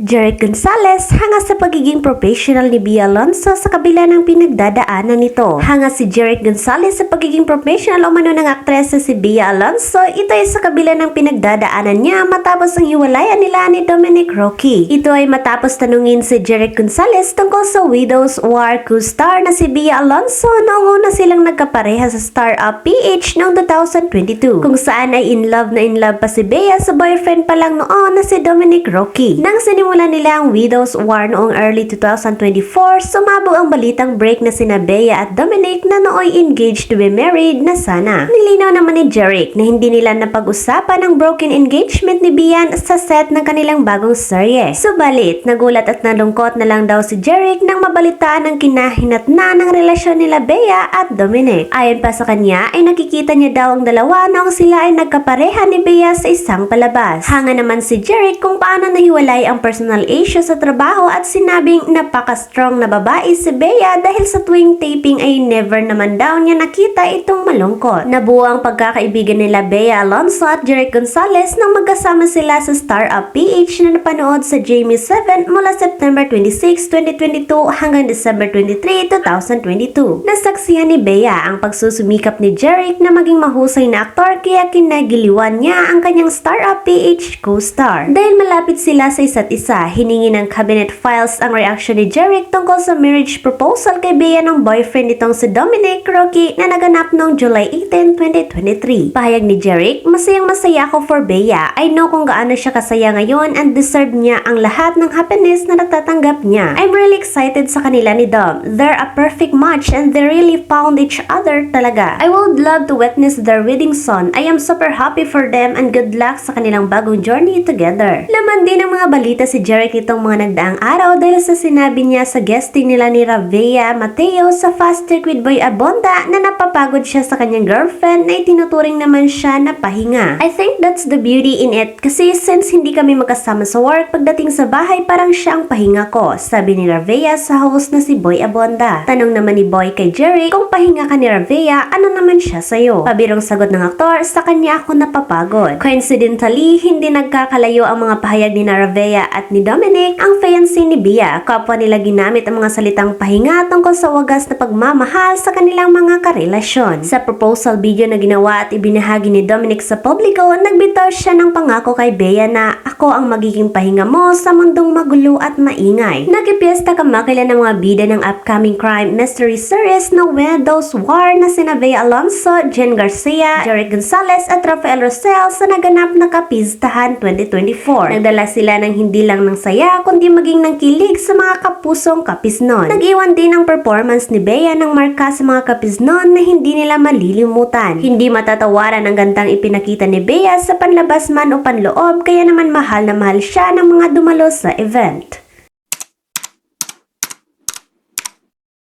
Jeric Gonzalez hanga sa pagiging professional ni Bea Alonzo sa kabila ng pinagdadaanan nito. Hanga si Jeric Gonzalez sa pagiging professional o umano ng aktres si Bea Alonzo, ito ay sa kabila ng pinagdadaanan niya matapos ang hiwalayan nila ni Dominic Roque. Ito ay matapos tanungin si Jeric Gonzalez tungkol sa Widow's War co-star na si Bea Alonzo noong una silang nagkapareha sa Star Up PH noong 2022, kung saan ay in love pa si Bea sa boyfriend pa lang noon na si Dominic Roque. Nang sinimula nila ang Widow's War noong early 2024, sumabog ang balitang break na sina Bea at Dominic na nooy engaged to be married na sana. Nilinaw naman ni Jeric na hindi nila napag-usapan ang broken engagement ni Bea sa set ng kanilang bagong serye. Subalit, nagulat at nalungkot na lang daw si Jeric nang mabalitaan ang kinahinatnan ng relasyon nila Bea at Dominic. Ayon pa sa kanya, ay nakikita niya daw ang dalawa noong sila ay nagkapareha ni Bea sa isang palabas. Hanga naman si Jeric kung paano nahiwalay ang personal issue sa trabaho at sinabing napaka-strong na babae si Bea dahil sa tuwing taping ay never naman daw niya nakita itong malungkot. Nabuo ang pagkakaibigan nila Bea Alonzo at Jeric Gonzalez nang magkasama sila sa Star Up PH na napanood sa Jamie 7 mula September 26, 2022 hanggang December 23, 2022. Nasaksihan ni Bea ang pagsusumikap ni Jeric na maging mahusay na aktor kaya kinagiliwan niya ang kanyang Star Up PH co-star. Dahil malapit sila sa isa't isa, hiningi ng cabinet files ang reaksyon ni Jeric tungkol sa marriage proposal kay Bea ng boyfriend nitong si Dominic Roque na naganap noong July 18, 2023. Pahayag ni Jeric, masayang masaya ako for Bea. I know kung gaano siya kasaya ngayon and deserve niya ang lahat ng happiness na natatanggap niya. I'm really excited sa kanila ni Dom. They're a perfect match and they really found each other talaga. I would love to witness their wedding soon. I am super happy for them and good luck sa kanilang bagong journey together. Laman din ng mga balita si Jeric nitong mga nagdaang araw dahil sa sinabi niya sa guesting nila ni Ravea Mateo sa Fast Talk with Boy Abonda na napapagod siya sa kanyang girlfriend na itinuturing naman siya na pahinga. I think that's the beauty in it kasi since hindi kami magkasama sa work, pagdating sa bahay parang siya ang pahinga ko, sabi ni Ravea sa host na si Boy Abonda. Tanong naman ni Boy kay Jeric kung pahinga ka ni Ravea, ano naman siya sa'yo? Pabirong sagot ng aktor, sa kanya ako napapagod. Coincidentally, hindi nagkakalayo ang mga pahayag ni Ravea at ni Dominic, ang fiancé ni Bea. Kapwa nila ginamit ang mga salitang pahinga tungkol sa wagas na pagmamahal sa kanilang mga karelasyon. Sa proposal video na ginawa at ibinahagi ni Dominic sa publiko, nagbitaw siya ng pangako kay Bea na ako ang magiging pahinga mo sa mundong magulo at maingay. Nagpipiesta kamakailan ng mga bida ng upcoming crime mystery series na Widow's War na sina Bea Alonzo, Jen Garcia, Jeric Gonzalez at Rafael Rosell sa naganap na Kapistahan 2024. Nagdala sila ng hindi lang ng saya kundi maging ng kilig sa mga kapusong kapisnon. Nag-iwan din ang performance ni Bea ng marka sa mga kapisnon na hindi nila malilimutan. Hindi matatawaran ang gandang ipinakita ni Bea sa panlabas man o panloob, kaya naman mahal na mahal siya ng mga dumalo sa event.